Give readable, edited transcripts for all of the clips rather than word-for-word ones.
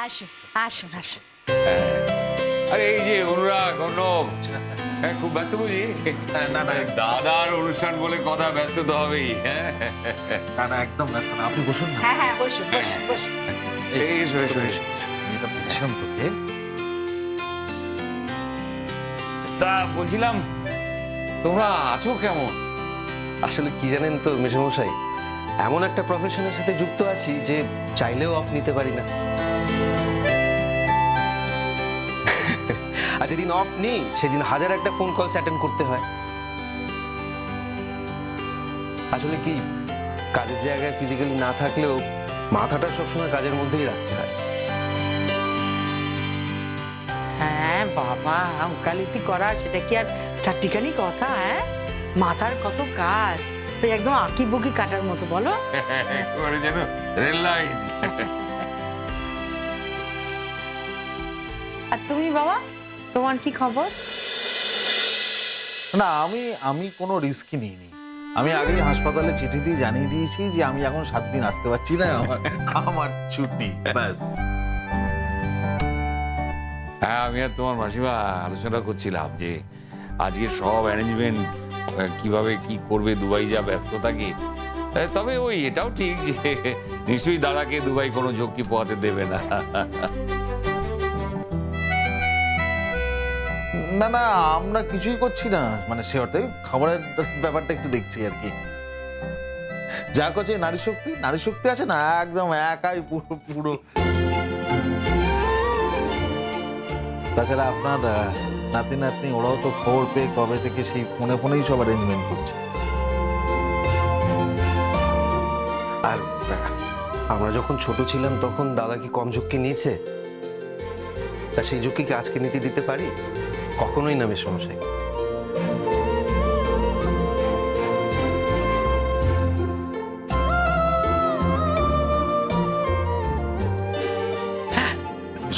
আসুন আসুন আসুন। আরে এই যে অনুরাগ অর্ণব, খুব ব্যস্ত বুঝি? না না দাদার অনুষ্ঠান বলে কথা, ব্যস্ত তো হবেই। না না একদম ব্যস্ত না, আপনি বসুন না। হ্যাঁ হ্যাঁ বসুন বসুন বসুন। এসো এসো এসো। আমি এটা বলছিলাম তোকে, তা বলছিলাম তোমরা আছো কেমন? আসলে কি জানেন তো মেশামশাই, এমন একটা প্রফেশনের সাথে যুক্ত আছি যে চাইলেও অফ নিতে পারি না। আর যেদিন অফ নেই সেদিন হাজার একটা ফোন কলস অ্যাটেন্ড করতে হয়। আসলে কি, কাজের জায়গায় ফিজিক্যালি না থাকলেও মাথাটা সবসময় কাজের মধ্যেই রাখতে হয়। হ্যাঁ বাবা, উকালতি করা সেটা কি আর চারটিখানি কথা? হ্যাঁ, মাথার কত কাজ, ওই একদম আঁকি বুকি কাটার মতো। বলো একেবারে যেন রেল লাইন। আর তুমি বাবা, তোমার কি খবর? না আমি কোনো রিস্কই নিইনি। আমি আগেই হাসপাতালে চিঠি দিয়ে জানিয়ে দিয়েছি যে আমি এখন 7 দিন আসতে পারছি না, আমার ছুটি ব্যাস। হ্যাঁ, আমি আর তোমার মাসিমা আলোচনা করছিলাম যে আজকে সব অ্যারেঞ্জমেন্ট কিভাবে কি করবে, দুবাই যা ব্যস্ত থাকি। তবে ওই এটাও ঠিক যে নিশ্চয়ই দাদাকে দুবাই কোনো ঝক্কি পোহাতে দেবে না। না না আমরা কিছুই করছি না, মানে সে অর্থে খাবারের ব্যাপারটা একটু দেখছি আর কি। যা করছে নারী শক্তি আছে না, একদম একাই পুরো পুরো। তাছাড়া আপনার নাতি নাতনি ওরাও তো খবর পেয়ে কবে থেকে সেই ফোনেই সব অ্যারেঞ্জমেন্ট করছে। আর আমরা যখন ছোট ছিলাম তখন দাদা কি কম ঝুঁকি নিয়েছে? তা সেই ঝুঁকি কি আজকে নিতে দিতে পারি? কখনোই না মেশামশাই।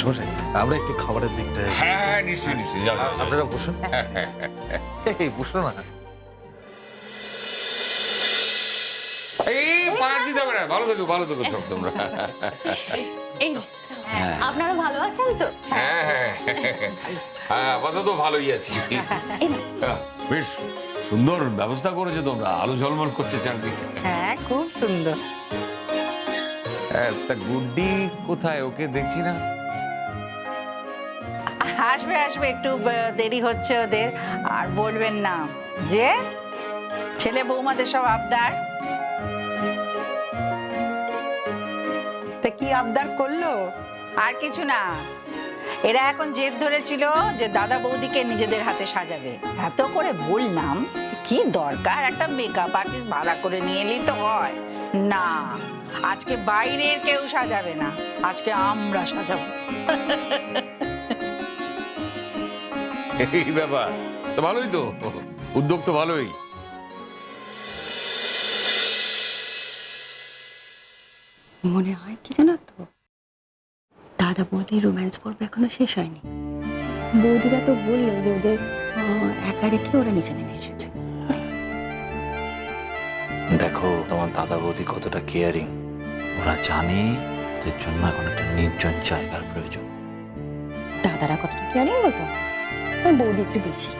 সমস্যা নেই। আমরা একটু খাবারের দিকটা। হ্যাঁ হ্যাঁ নিশ্চয়ই নিশ্চয়ই, যাও, যাও, যাও। আপনারা বসুন, এই বসুন না। এই পাঁচ দিতে হবে না, ভালো থেকো সব তোমরা। এই যে, আপনারা ভালো আছেন তো? হ্যাঁ হ্যাঁ হ্যাঁ, আপাতত ভালোই আছি। এই না, বেশ সুন্দর ব্যবস্থা করেছো তোমরা, আলো ঝলমল করছে চারদিকে। হ্যাঁ খুব সুন্দর। তা গুড্ডি কোথায়? ওকে দেখছি না। আসবে আসবে, একটু দেরি হচ্ছে ওদের। আর বলবেন না যে ছেলে বৌমাদের সব আবদার। তা কি আবদার করলো? আর কিছু না, এরা এখন জেদ ধরেছিল যে দাদা বৌদিকে নিজেদের হাতে সাজাবে। এত করে বললাম কি দরকার একটা মেকআপ আর্টিস্ট ভাড়া করে নিয়ে এলেই তো হয়। না, আজকে বাইরের কেউ সাজাবে না, আজকে আমরা সাজাবো। এই ব্যাপার তো ভালোই, তো উদ্যোগ তো ভালোই। মনে হয় কি জানো তো, দাদা বৌদির রোম্যান্স পর্ব এখনো শেষ হয়নি। বৌদিরা তো বললো যে ওদের একা রেখে ওরা নিচে নেমে এসেছে। দেখো তোমার দাদা বৌদি কতটা কেয়ারিং, ওরা জানে যে জন্য এখন একটা নির্জন জায়গার প্রয়োজন। দাদারা কতটা কেয়ারিং বলতো, বৌদি একটু বেশি।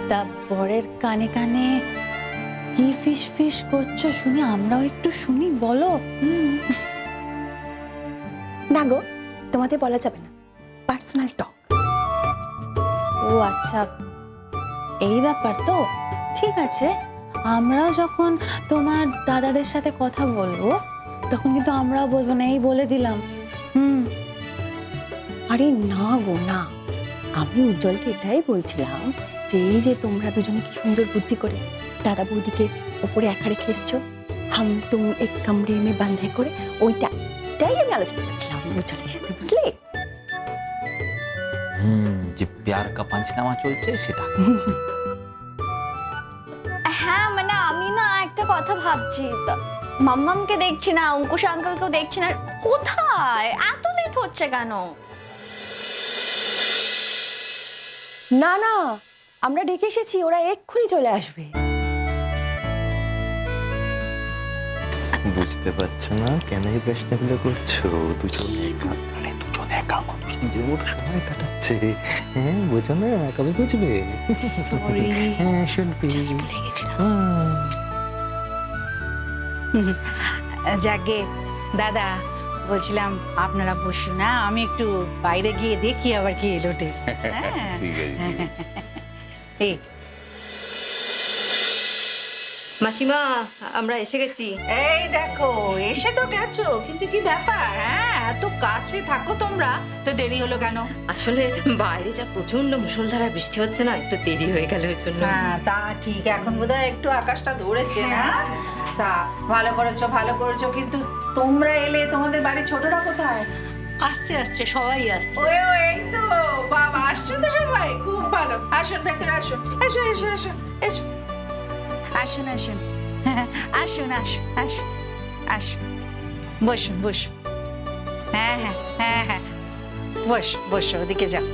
তা বরের কানে কানে কি ফিস ফিস করছো শুনি, আমরাও একটু শুনি, বলো। না গো, তোমাদের বলা যাবে না, পার্সোনাল টক। ও আচ্ছা, এই ব্যাপার তো। ঠিক আছে, আমরাও যখন তোমার দাদাদের সাথে কথা বলবো তখন কিন্তু আমরাও বলবো না, এই বলে দিলাম। আরে না গো না, আমি উজ্জ্বলকে এটাই বলছিলাম যে এই যে তোমরা দুজনে কি সুন্দর বুদ্ধি করে দাদা বৌদিকে ওপরে একা রেখে এসছো, হাম তুম এক কামড়ে মে বাঁধে করে, ওইটাই আমি আলোচনা করছিলাম উজ্জ্বলের সাথে, বুঝলে? যে প্যার কা পাঞ্চনামা চলছে সেটা। হ্যাঁ মানে আমি না একটা কথা ভাবছি, মাম্মামকে দেখছি না, অঙ্কুশ আঙ্কেলকেও দেখছি না, কোথায়? এত লেট হচ্ছে কেন? না না, আমরা ডেকে এসেছি, ওরা এক্ষুনি চলে আসবে। বুঝতে পারছো না কেন এই প্রশ্নগুলো করছো? দুজন একা, আরে দুজন একা মানুষ নিজের মতো সময় কাটাচ্ছে। হ্যাঁ বোঝো না, কবে বুঝবে? হ্যাঁ শুনবি। যাকে দাদা বলছিলাম আপনারা বসুন না, আমি একটু বাইরে গিয়ে দেখি আবার কি এলোটে। হ্যাঁ ঠিক আছে। এই মাসিমা আমরা এসে গেছি। এই দেখো এসে তো গেছো, কিন্তু কি ব্যাপার? হ্যাঁ এত কাছে থাকো তোমরা, তো দেরি হলো কেন? আসলে বাইরে যা প্রচন্ড মুষলধারা বৃষ্টি হচ্ছে না, একটু দেরি হয়ে গেল এর জন্য। হ্যাঁ তা ঠিক, এখন বোধহয় একটু আকাশটা ধরেছে না? তা ভালো করেছো, কিন্তু তোমরা এলে, তোমাদের বাড়ির ছোটরা কোথায়? আসছে আসছে সবাই আসছে। ওই এই তো বাবা আসছে তো সবাই, খুব ভালো। আসুন ভেতরে আসুন, এসো এসো এসো এসো, আসুন আসুন আসুন আসুন আসুন আসুন, বসুন বসুন। হ্যাঁ হ্যাঁ হ্যাঁ হ্যাঁ বসো ওদিকে যাও।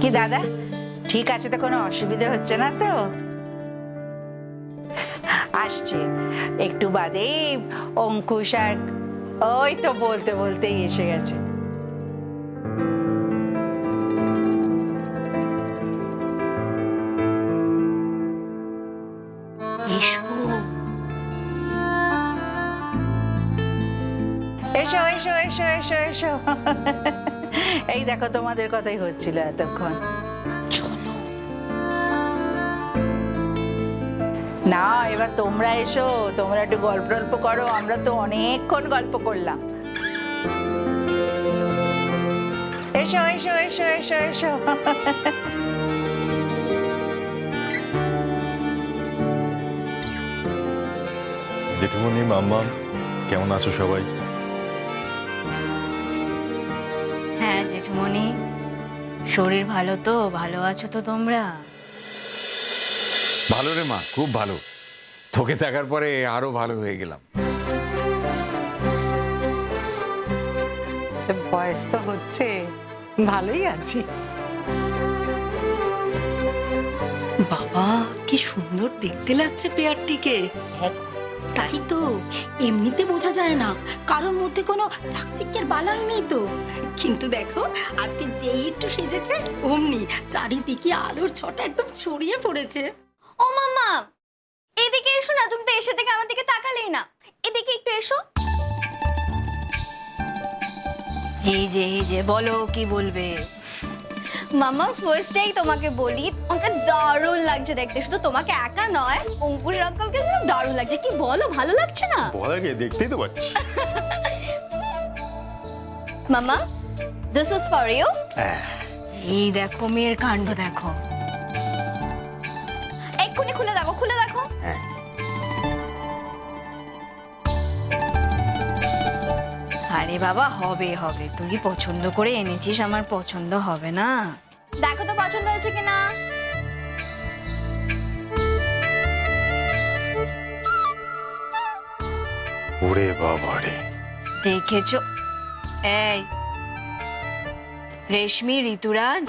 কি দাদা ঠিক আছে তো, কোনো অসুবিধা হচ্ছে না তো? আসছে একটু বাদে অঙ্কুশ আর ওই তো বলতে বলতেই এসে গেছে। এসো এসো এসো এসো এসো। এই দেখো তোমাদের কথাই হচ্ছিল এতক্ষণ। না এবার তোমরা এসো, তোমরা একটু গল্প টল্প করো, আমরা তো অনেকক্ষণ গল্প করলাম। এসো এসো এসো এসো এসো। জেঠুমনি, মাম্মা, কেমন আছো সবাই? হ্যাঁ জেঠুমনি, শরীর ভালো তো? ভালো আছো তো তোমরা? ভালো রে মা, খুব ভালো। তোকে দেখার পরে আরো ভালো হয়ে গেলাম। বয়স তো হচ্ছে, ভালোই আছি। বাবা কি সুন্দর দেখতে লাগছে পেয়ারটিকে। তাই তো, এমনিতে বোঝা যায় না, কারোর মধ্যে কোনো চাকচিক্যের বালাই নেই তো। কিন্তু দেখো আজকে যেই একটু সেজেছে অমনি চারিদিকে আলোর ছটা একদম ছড়িয়ে পড়েছে। ও মাম্মা এদিকে এসো না, তুমি তো এসে থেকে আমার দিকে তাকালেই না। এদিকে একটু এসো। এই যে বলো কি বলবে? মাম্মা ফার্স্টেই তোমাকে বলি, তোমাকে দারুণ লাগছে দেখতে। শুধু তোমাকে একা নয়, অঙ্কুরের আঙ্কেলকে দারুণ লাগছে। কি বলো, ভালো লাগছে না? বলাকে দেখতেই তো পাচ্ছি। মাম্মা দিস ইজ ফর ইউ। এই দেখো মেয়ের কাণ্ড দেখো। এক্ষুনি খুলে দেখো, খুলে দেখো। আরে বাবা হবে হবে, তুই পছন্দ করে এনেছিস, আমার পছন্দ হবে না? দেখো তো পছন্দ হয়েছে কিনা। ওরে বাবা রে, দেখেছো? এই রেশমি, ঋতুরাজ,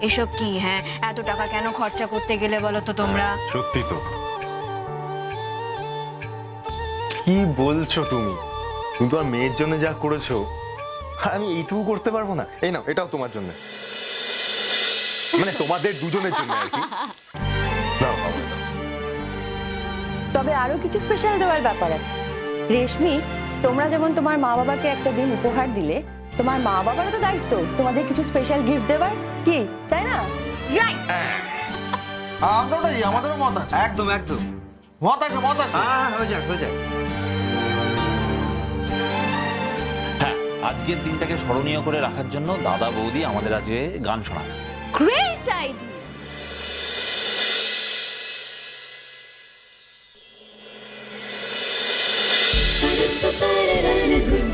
এসব কি? হ্যাঁ এত টাকা কেন খরচা করতে গেলে বলো তো তোমরা? সত্যি তো। কি বলছো তুমি? তুমি তো আর মেয়ের জন্য যা করেছো, আমি এইটুকু করতে পারবো না? এই নাও, এটাও তোমার জন্য, মানে তোমাদের দুজনের জন্য আর কি। নাও, বাবা, নাও। তবে আরো কিছু স্পেশাল দেওয়ার ব্যাপার আছে। রেশমি, তোমরা যেমন তোমার মা বাবাকে একটা দিন উপহার দিলে, তোমার মা বাবারও তো দায়িত্ব তোমাদের কিছু স্পেশাল গিফট দেওয়ার, কি তাই না? রাইট। আমরা ওটাই, আমাদেরও মত আছে। একদম একদম। মত আছে, মত আছে। হ্যাঁ হয়ে যাক হয়ে যাক। হ্যাঁ, আজকের দিনটাকে স্মরণীয় করে রাখার জন্য দাদা বৌদি আমাদের আজকে গান শোনাবে। Great idea. Good